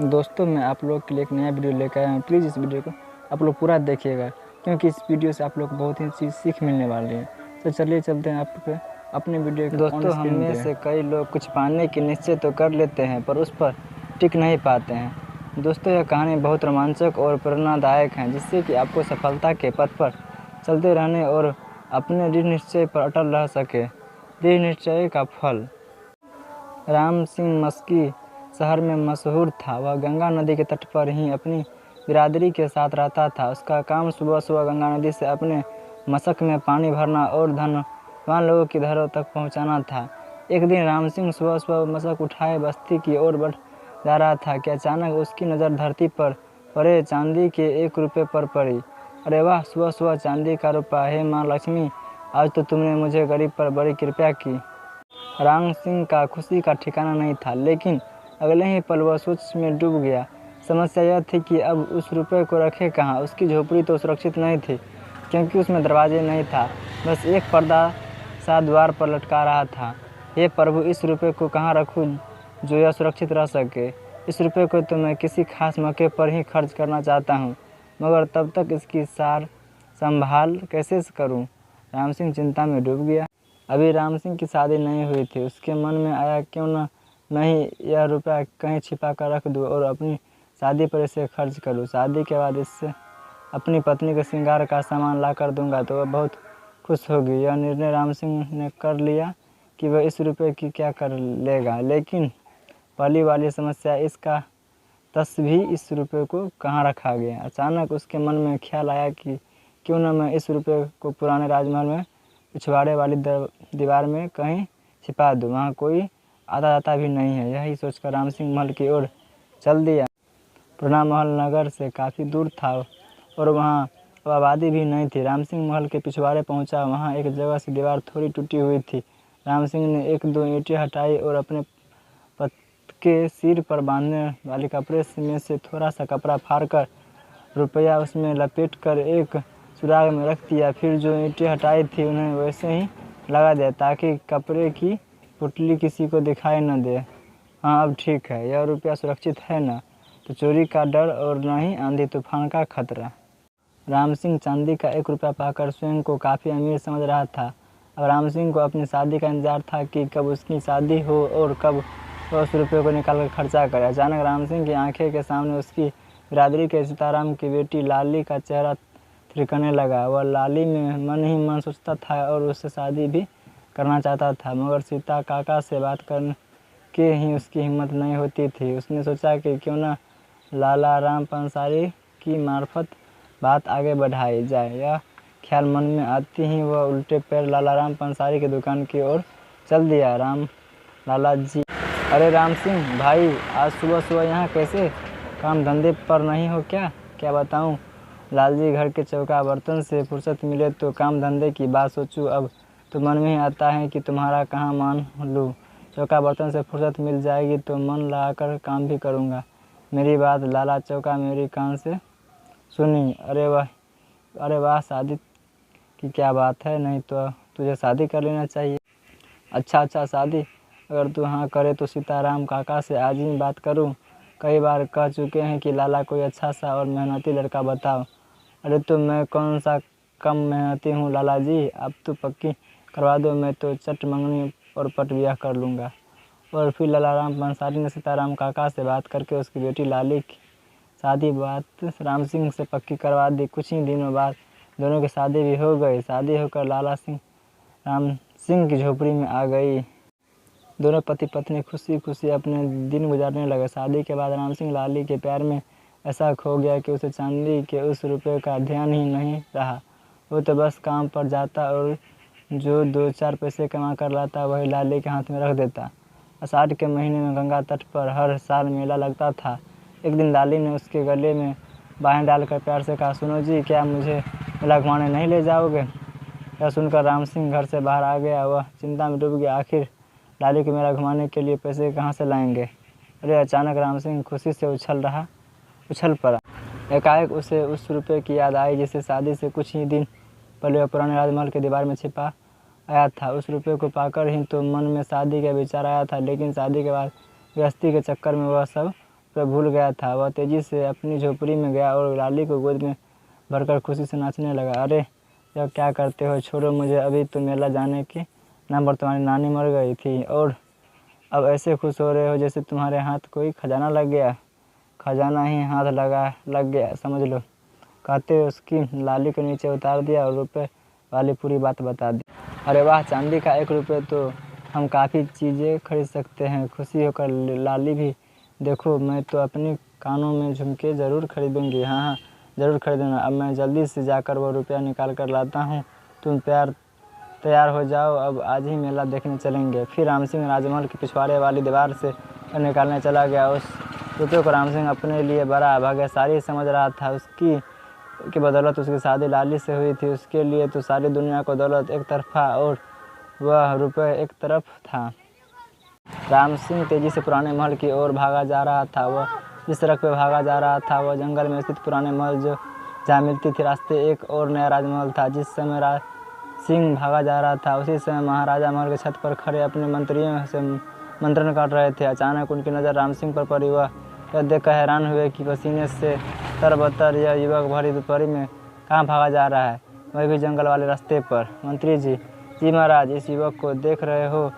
दोस्तों मैं आप लोग के लिए एक नया वीडियो लेकर आया हूँ। प्लीज़ इस वीडियो को आप लोग पूरा देखिएगा, क्योंकि इस वीडियो से आप लोग को बहुत ही चीज़ सीख मिलने वाली है। तो चलिए चलते हैं आपके अपने वीडियो को। दोस्तों हम में से कई लोग कुछ पाने की निश्चय तो कर लेते हैं, पर उस पर टिक नहीं पाते हैं। दोस्तों यह कहानी बहुत रोमांचक और प्रेरणादायक है, जिससे कि आपको सफलता के पथ पर चलते रहने और अपने दृढ़ निश्चय पर अटल रह सके। दृढ़ निश्चय का फल। राम सिंह मस्की शहर में मशहूर था। वह गंगा नदी के तट पर ही अपनी बिरादरी के साथ रहता था। उसका काम सुबह सुबह गंगा नदी से अपने मशक में पानी भरना और धनवान लोगों की घरों तक पहुंचाना था। एक दिन राम सिंह सुबह सुबह मशक उठाए बस्ती की ओर बढ़ जा रहा था कि अचानक उसकी नज़र धरती पर पड़े चांदी के 1 रुपये पर पड़ी। अरे वाह, सुबह सुबह चांदी का रुपया! हे माँ लक्ष्मी, आज तो तुमने मुझे गरीब पर बड़ी कृपया की। राम सिंह का खुशी का ठिकाना नहीं था, लेकिन अगले ही पल वह सोच में डूब गया। समस्या यह थी कि अब उस रुपये को रखे कहाँ। उसकी झोपड़ी तो सुरक्षित नहीं थी, क्योंकि उसमें दरवाजे नहीं था, बस एक पर्दा सा द्वार पर लटका रहा था। हे प्रभु, इस रुपये को कहाँ रखूँ जो यह सुरक्षित रह सके। इस रुपये को तो मैं किसी खास मौके पर ही खर्च करना चाहता हूँ, मगर तब तक इसकी सार संभाल कैसे करूँ। राम सिंह चिंता में डूब गया। अभी राम सिंह की शादी नहीं हुई थी। उसके मन में आया, क्यों न मैं ही यह रुपया कहीं छिपा कर रख दूँ और अपनी शादी पर इसे खर्च करूँ। शादी के बाद इससे अपनी पत्नी के श्रृंगार का सामान ला कर दूँगा तो वह बहुत खुश होगी। यह निर्णय राम सिंह ने कर लिया कि वह इस रुपये की क्या कर लेगा। लेकिन पहली वाली समस्या इसका भी इस रुपये को कहाँ रखा गया। अचानक उसके मन में ख्याल आया कि क्यों न मैं इस रुपये को पुराने राजमहल में पिछवाड़े वाली दीवार में कहीं छिपा दूँ। वहाँ कोई आता जाता भी नहीं है। यही सोचकर राम सिंह महल की ओर चल दिया। पुराना महल नगर से काफ़ी दूर था और वहाँ आबादी भी नहीं थी। राम सिंह महल के पिछवाड़े पहुँचा। वहाँ एक जगह से दीवार थोड़ी टूटी हुई थी। राम सिंह ने 1-2 ईंटें हटाई और अपने पत के सिर पर बांधने वाले कपड़े में से थोड़ा सा कपड़ा फाड़कर रुपया उसमें लपेट कर एक सुराग में रख दिया। फिर जो ईंटें हटाई थी उन्हें वैसे ही लगा दिया, ताकि कपड़े की पुतली किसी को दिखाई न दे। हाँ, अब ठीक है। यह रुपया सुरक्षित है न तो चोरी का डर और न ही आंधी तूफान का खतरा। राम सिंह चांदी का 1 रुपया पाकर स्वयं को काफ़ी अमीर समझ रहा था। अब राम सिंह को अपनी शादी का इंतजार था कि कब उसकी शादी हो और कब वह उस रुपये को निकाल कर खर्चा करे। अचानक राम सिंह की आंखें के सामने उसकी बिरादरी के सीताराम की बेटी लाली का चेहरा थिरकने लगा। वह लाली में मन ही मन सोचता था और उससे शादी भी करना चाहता था, मगर सीता काका से बात करके ही उसकी हिम्मत नहीं होती थी। उसने सोचा कि क्यों न लाला राम पंसारी की मार्फत बात आगे बढ़ाई जाए। यह ख्याल मन में आती ही वह उल्टे पैर लाला राम पंसारी की दुकान की ओर चल दिया। राम लाला जी। अरे राम सिंह भाई, आज सुबह सुबह यहाँ कैसे? काम धंधे पर नहीं हो क्या? क्या बताऊँ लालजी, घर के चौका बर्तन से फुर्सत मिले तो काम धंधे की बात सोचूं। अब तो मन में ही आता है कि तुम्हारा कहाँ मान लूँ। चौका बर्तन से फुर्सत मिल जाएगी तो मन लगाकर काम भी करूँगा। मेरी बात लाला चौका मेरी कान से सुनी। अरे वाह, शादी की क्या बात है, नहीं तो तुझे शादी कर लेना चाहिए। अच्छा, शादी अगर तू हाँ करे तो सीताराम काका से आज ही बात करूँ। कई बार कह चुके हैं कि लाला कोई अच्छा सा और मेहनती लड़का बताओ। अरे तो मैं कौन सा कम मेहनती हूँ लाला जी, आप तो पक्की करवा दो, मैं तो चट मंगनी और पट ब्याह कर लूँगा। और फिर लाला राम पंसारी ने सीताराम काका से बात करके उसकी बेटी लाली की शादी बात राम सिंह से पक्की करवा दी। कुछ ही दिनों बाद दोनों की शादी भी हो गई। शादी होकर लाला सिंह राम सिंह की झोपड़ी में आ गई। दोनों पति पत्नी खुशी खुशी अपने दिन गुजारने लगे। शादी के बाद राम सिंह लाली के प्यार में ऐसा खो गया कि उसे चांदी के उस रुपये का ध्यान ही नहीं रहा। वो तो बस काम पर जाता और जो 2-4 पैसे कमा कर लाता वही लाली के हाथ में रख देता। आषाढ़ के महीने में गंगा तट पर हर साल मेला लगता था। एक दिन लाली ने उसके गले में बाहें डालकर प्यार से कहा, सुनो जी, क्या मुझे मेला घुमाने नहीं ले जाओगे? यह सुनकर राम सिंह घर से बाहर आ गया। वह चिंता में डूब गया। आखिर लाली को मेला घुमाने के लिए पैसे कहाँ से लाएंगे? अरे अचानक राम सिंह खुशी से उछल पड़ा। एकाएक उसे उस रुपये की याद आई जिसे शादी से कुछ ही दिन पहले वह पुराने राजमहल के दीवार में छिपा आया था। उस रुपये को पाकर ही तो मन में शादी का विचार आया था, लेकिन शादी के बाद गृहस्थी के चक्कर में वह सब पर भूल गया था। वह तेजी से अपनी झोपड़ी में गया और लाली को गोद में भरकर खुशी से नाचने लगा। अरे यह क्या करते हो, छोड़ो मुझे, अभी तो मेला जाने के नाम पर तुम्हारी नानी मर गई थी और अब ऐसे खुश हो रहे हो जैसे तुम्हारे हाथ कोई खजाना लग गया। खजाना ही हाथ लग गया समझ लो, कहते हुए उसकी लाली को नीचे उतार दिया और रुपए वाली पूरी बात बता दी। अरे वाह, चांदी का 1 रुपये तो हम काफ़ी चीज़ें खरीद सकते हैं। खुशी होकर लाली भी, देखो मैं तो अपनी कानों में झुमके ज़रूर खरीदूंगी। हाँ हाँ ज़रूर खरीदूंगा। अब मैं जल्दी से जाकर वो रुपया निकाल कर लाता हूँ, तुम तैयार हो जाओ, अब आज ही मेला देखने चलेंगे। फिर राम सिंह राजमहल के पिछवाड़े वाली दीवार से निकालने चला गया। उस रुपये को राम सिंह अपने लिए बड़ा भाग्यशाली समझ रहा था। उसकी बदौलत उसकी शादी लाली से हुई थी। उसके लिए तो सारी दुनिया को दौलत एक तरफा और वह रुपये एक तरफ था। राम सिंह तेजी से पुराने महल की ओर भागा जा रहा था। वह जिस सड़क पर भागा जा रहा था वह जंगल में स्थित पुराने महल जो जहाँ मिलती थी रास्ते एक और नया राजमहल था। जिस समय राज सिंह भागा जा रहा था उसी समय महाराजा महल के छत पर खड़े अपने मंत्रियों से मंत्रण कर रहे थे। अचानक उनकी नज़र राम सिंह पर पड़ी। वह यह देखकर हैरान हुए कि पसीने से तरबतर यह युवक भरी दोपहर में कहाँ भागा जा रहा है, वह भी जंगल वाले रास्ते पर। मंत्री जी महाराज, इस युवक को देख रहे हो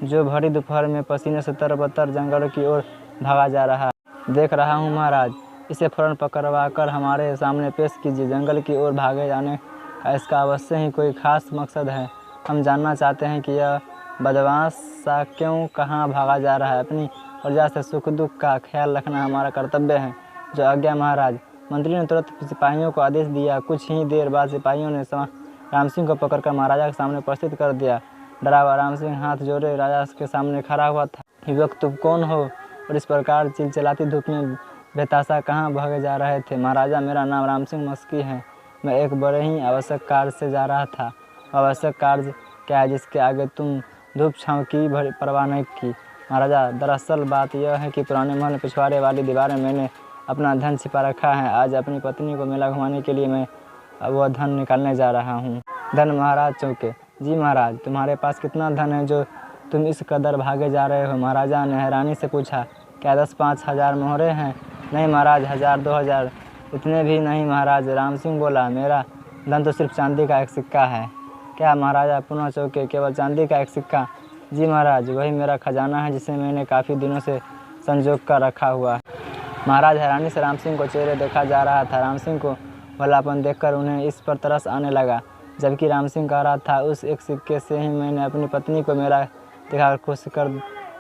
जो भरी दोपहर में पसीने से तरबतर जंगल की ओर भागा जा रहा है। देख रहा हूँ महाराज, इसे फौरन पकड़वा कर हमारे सामने पेश कीजिए। जंगल की ओर भागे जाने का इसका अवश्य ही कोई खास मकसद है। हम जानना चाहते हैं कि यह बदमाश सा क्यों कहाँ भागा जा रहा है। अपनी प्रजा से सुख दुख का ख्याल रखना हमारा कर्तव्य है। जो आज्ञा महाराज। मंत्री ने तुरंत सिपाहियों को आदेश दिया। कुछ ही देर बाद सिपाहियों ने राम सिंह को पकड़कर महाराजा के सामने उपस्थित कर दिया। डरा हुआ राम सिंह हाथ जोड़े राजा के सामने खड़ा हुआ था। युवक तुम कौन हो और इस प्रकार चिलचिलाती धूप में बेताशा कहाँ भागे जा रहे थे। महाराजा, मेरा नाम राम सिंह मस्की है। मैं एक बड़े ही आवश्यक कार्य से जा रहा था। आवश्यक कार्य क्या है जिसके आगे तुम धूप छाँव की परवाह नहीं की। महाराजा, दरअसल बात यह है कि पुराने महल पिछवाड़े वाली दीवार में मैंने अपना धन छिपा रखा है। आज अपनी पत्नी को मेला घुमाने के लिए मैं वह धन निकालने जा रहा हूँ। धन? महाराज चौंके। जी महाराज, तुम्हारे पास कितना धन है जो तुम इस कदर भागे जा रहे हो। महाराजा ने हैरानी से पूछा। क्या 10-5 हज़ार मोहरे हैं? नहीं महाराज, 1000-2000 इतने भी नहीं महाराज। राम सिंह बोला, मेरा धन तो सिर्फ चांदी का 1 सिक्का है। क्या? महाराजा पुनः चौंके। केवल चांदी का 1 सिक्का? जी महाराज, वही मेरा खजाना है जिसे मैंने काफ़ी दिनों से संजोग कर रखा हुआ है। महाराज हैरानी से राम सिंह को चेहरे देखा जा रहा था। राम सिंह को भलापन देखकर उन्हें इस पर तरस आने लगा। जबकि राम सिंह कह रहा था, उस 1 सिक्के से ही मैंने अपनी पत्नी को मेरा दिखाकर खुश कर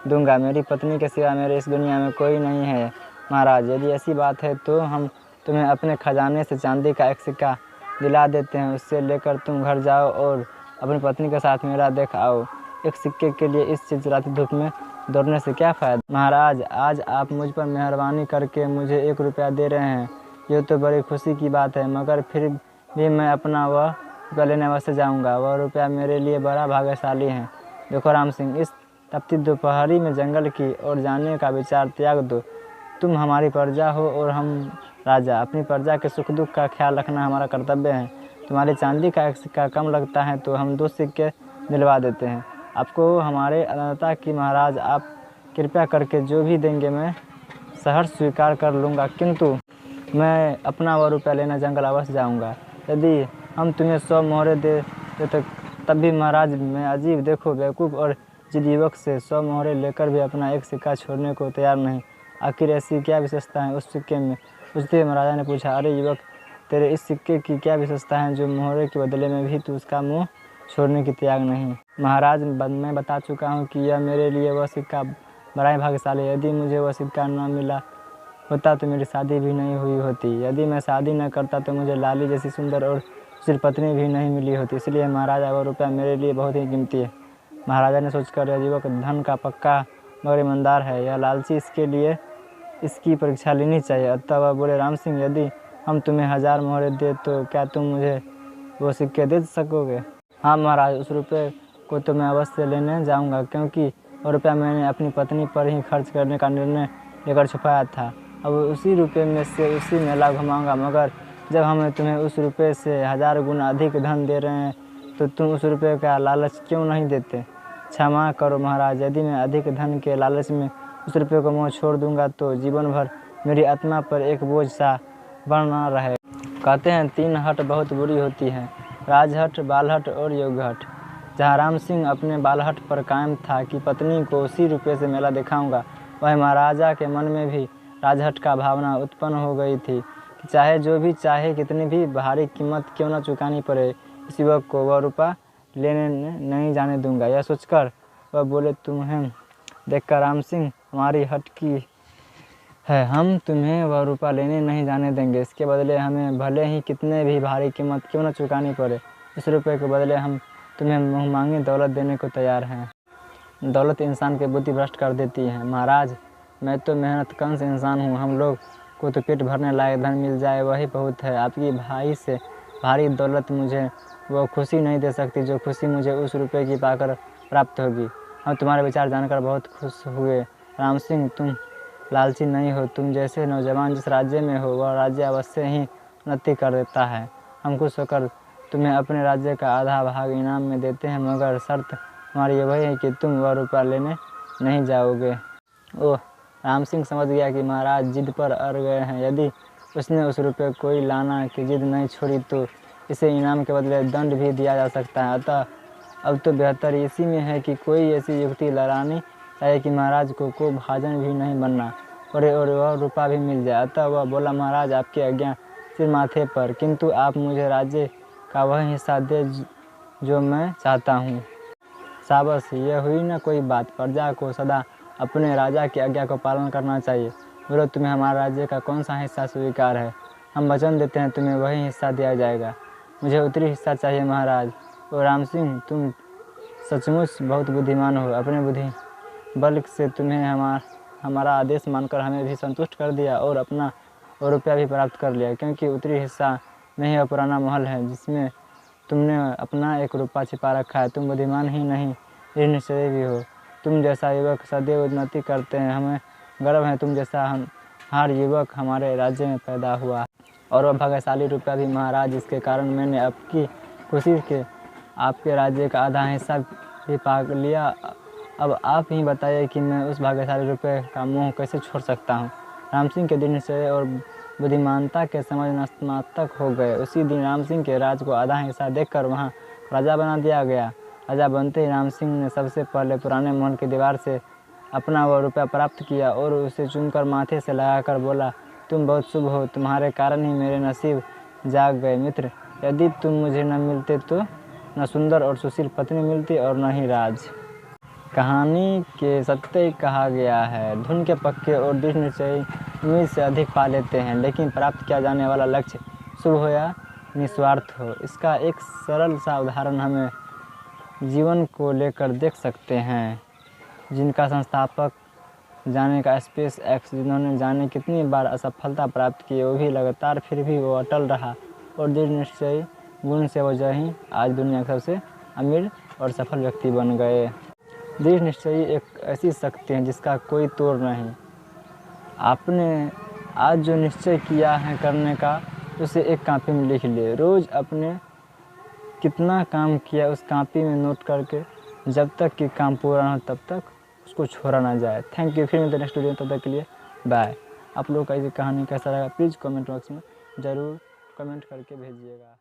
दूंगा। मेरी पत्नी के सिवा मेरे इस दुनिया में कोई नहीं है। महाराज, यदि ऐसी बात है तो हम तुम्हें अपने खजाने से चांदी का 1 सिक्का दिला देते हैं। उससे लेकर तुम घर जाओ और अपनी पत्नी के साथ मेला देख आओ। 1 सिक्के के लिए इस चिलचिलाती धूप में दौड़ने से क्या फ़ायदा। महाराज, आज आप मुझ पर मेहरबानी करके मुझे 1 रुपया दे रहे हैं, ये तो बड़ी खुशी की बात है। मगर फिर भी मैं अपना वह रुपया लेने अवश्य जाऊंगा। वह रुपया मेरे लिए बड़ा भाग्यशाली है। देखो राम सिंह, इस तपती दोपहरी में जंगल की ओर जाने का विचार त्याग दो। तुम हमारी प्रजा हो और हम राजा। अपनी प्रजा के सुख दुख का ख्याल रखना हमारा कर्तव्य है। तुम्हारी चांदी का 1 सिक्का कम लगता है तो हम 2 सिक्के दिलवा देते हैं आपको हमारे अदालता की। महाराज, आप कृपया करके जो भी देंगे मैं सहर्ष स्वीकार कर लूँगा, किंतु मैं अपना वह रुपया लेना जंगल अवश्य जाऊँगा। यदि हम तुम्हें 100 मोहरे दे तो तब भी महाराज मैं अजीब, देखो बेवकूफ़ और जिद युवक से 100 मोहरे लेकर भी अपना 1 सिक्का छोड़ने को तैयार नहीं। आखिर ऐसी क्या विशेषता है उस सिक्के में? उससे महाराजा ने पूछा। अरे युवक, तेरे इस सिक्के की क्या विशेषता है जो मोहरे के बदले में भी तू उसका मुँह छोड़ने की त्याग नहीं? महाराज, मैं बता चुका हूँ कि यह मेरे लिए वह सिक्का बड़ा ही भाग्यशाली है। यदि मुझे वह सिक्का न मिला होता तो मेरी शादी भी नहीं हुई होती। यदि मैं शादी न करता तो मुझे लाली जैसी सुंदर और सुशील पत्नी भी नहीं मिली होती। इसलिए महाराजा, वह रुपया मेरे लिए बहुत ही कीमती है। महाराजा ने सोचकर, यह युवक धन का पक्का मगर ईमानदार है, यह लालची, इसके लिए इसकी परीक्षा लेनी चाहिए। अतः वह बोले, राम सिंह, यदि हम तुम्हें 1000 मोहरे दे तो क्या तुम मुझे वो सिक्के दे सकोगे? हाँ महाराज, उस रुपये को तो मैं अवश्य लेने जाऊंगा, क्योंकि वो रुपया मैंने अपनी पत्नी पर ही खर्च करने का निर्णय लेकर छुपाया था। अब उसी रुपये में से उसी मेला घुमाऊंगा। मगर जब हम तुम्हें उस रुपये से 1000 गुना अधिक धन दे रहे हैं तो तुम उस रुपये का लालच क्यों नहीं देते? क्षमा करो महाराज, यदि मैं अधिक धन के लालच में उस रुपये को मैं छोड़ दूंगा तो जीवन भर मेरी आत्मा पर एक बोझ सा बना रहे। कहते हैं 3 हट बहुत बुरी होती हैं, राजहट, बालहट और योगहट। जहाँ राम सिंह अपने बालहट पर कायम था कि पत्नी को उसी रुपये से मेला दिखाऊंगा, वह महाराजा के मन में भी राजहट का भावना उत्पन्न हो गई थी कि चाहे जो भी चाहे, कितनी भी भारी कीमत क्यों न चुकानी पड़े, इस युवक को वह रुपया लेने नहीं जाने दूंगा। यह सोचकर वह बोले, तुम्हें देखकर राम सिंह हमारी हट की है, हम तुम्हें वह रुपया लेने नहीं जाने देंगे। इसके बदले हमें भले ही कितने भी भारी कीमत क्यों न चुकानी पड़े, इस रुपये के बदले हम तुम्हें मुँह मांगी दौलत देने को तैयार हैं। दौलत इंसान की बुद्धि भ्रष्ट कर देती है। महाराज, मैं तो मेहनत कश इंसान हूँ, हम लोग को तो पेट भरने लायक धन मिल जाए वही बहुत है। आपकी भाई से भारी दौलत मुझे वो खुशी नहीं दे सकती जो खुशी मुझे उस रुपये की पाकर प्राप्त होगी। हम तुम्हारे विचार जानकर बहुत खुश हुए। राम सिंह, तुम लालची नहीं हो। तुम जैसे नौजवान जिस राज्य में हो वह राज्य अवश्य ही उन्नति कर देता है। हम खुश होकर तुम्हें अपने राज्य का आधा भाग इनाम में देते हैं, मगर शर्त हमारी ये वही है कि तुम वह रुपया लेने नहीं जाओगे। ओह, राम सिंह समझ गया कि महाराज जिद पर अड़ गए हैं। यदि उसने उस रुपये कोई लाना की जिद नहीं छोड़ी तो इसे इनाम के बदले दंड भी दिया जा सकता है। अतः अब तो बेहतर इसी में है कि कोई ऐसी युक्ति लड़ानी चाहिए कि महाराज को भाजन भी नहीं बनना पड़े और वह रुपया भी मिल जाए। अतः वह बोला, महाराज आपकी आज्ञा सिर माथे पर, किंतु आप मुझे राज्य का वह हिस्सा दे जो मैं चाहता हूँ। शाबाश, यह हुई न कोई बात। प्रजा को सदा अपने राजा की आज्ञा को पालन करना चाहिए। बोलो, तुम्हें हमारे राज्य का कौन सा हिस्सा स्वीकार है? हम वचन देते हैं तुम्हें वही हिस्सा दिया जाएगा। मुझे उत्तरी हिस्सा चाहिए महाराज। और राम सिंह, तुम सचमुच बहुत बुद्धिमान हो। अपने बुद्धि बल से तुम्हें हमारा आदेश मानकर हमें भी संतुष्ट कर दिया और अपना और रुपया भी प्राप्त कर लिया, क्योंकि उत्तरी हिस्सा में ही पुराना महल है जिसमें तुमने अपना एक रुपया छिपा रखा है। तुम बुद्धिमान ही नहीं, निश्चय भी हो। तुम जैसा युवक सदैव उन्नति करते हैं, हमें गर्व है तुम जैसा हर युवक हमारे राज्य में पैदा हुआ। और वह भाग्यशाली रुपया भी महाराज, जिसके कारण मैंने आपकी खुशी के आपके राज्य का आधा हिस्सा भी पा लिया। अब आप ही बताइए कि मैं उस भाग्यशाली रुपये का मोह कैसे छोड़ सकता हूँ। राम सिंह के दिन से और बुद्धिमानता के समझ नतमस्तक हो गए। उसी दिन राम सिंह के राज को आधा हिस्सा देकर वहाँ राजा बना दिया गया। राजा बनते ही राम सिंह ने सबसे पहले पुराने महल की दीवार से अपना वह रुपया प्राप्त किया और उसे चुनकर माथे से लगाकर बोला, तुम बहुत शुभ हो, तुम्हारे कारण ही मेरे नसीब जाग गए। मित्र, यदि तुम मुझे न मिलते तो न सुंदर और सुशील पत्नी मिलती और न ही राज। कहानी के सत्य कहा गया है, धुन के पक्के और दृढ़ निश्चयी उम्मीद से अधिक पा लेते हैं, लेकिन प्राप्त किया जाने वाला लक्ष्य शुभ हो या निस्वार्थ हो। इसका एक सरल सा उदाहरण हमें जीवन को लेकर देख सकते हैं। जिनका संस्थापक जाने का स्पेस एक्स, जिन्होंने जाने कितनी बार असफलता प्राप्त की, वो भी लगातार फिर भी वो अटल रहा और दृढ़ निश्चयी गुण से वजह ही आज दुनिया के सबसे अमीर और सफल व्यक्ति बन गए। दृढ़ निश्चयी एक ऐसी शक्ति है जिसका कोई तोड़ नहीं। आपने आज जो निश्चय किया है करने का, उसे एक कॉपी में लिख ले। रोज़ अपने कितना काम किया उस कॉपी में नोट करके जब तक कि काम पूरा ना हो तब तक उसको छोड़ा ना जाए। Thank you. फिर मिलते नेक्स्ट वीडियो, तब तक के लिए बाय। आप लोग का ये कहानी कैसा लगा प्लीज़ कमेंट बॉक्स में ज़रूर कमेंट करके भेजिएगा।